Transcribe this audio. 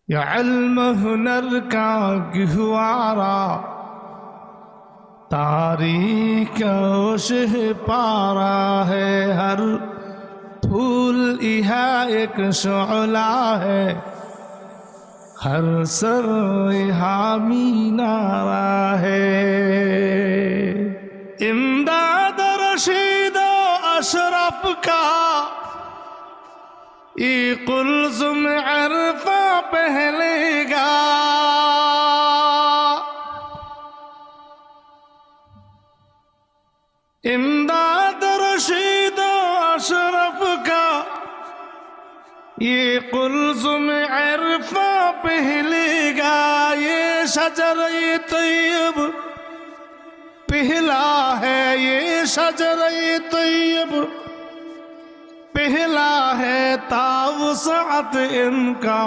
یہ علم ہنر کا گہوارا تاریخ شہ پارا ہے، ہر پھول یہاں ایک شعلہ ہے، ہر سر یہاں مینارہ ہے۔ امداد رشید و اشرف کا یہ قلزم عرفہ پہلے گا، امداد رشید و اشرف کا یہ قلزم عرفہ پہلے گا، یہ شجر طیب پہلا ہے، یہ شجر طیب پہلا ہے، تا وسعت ان کا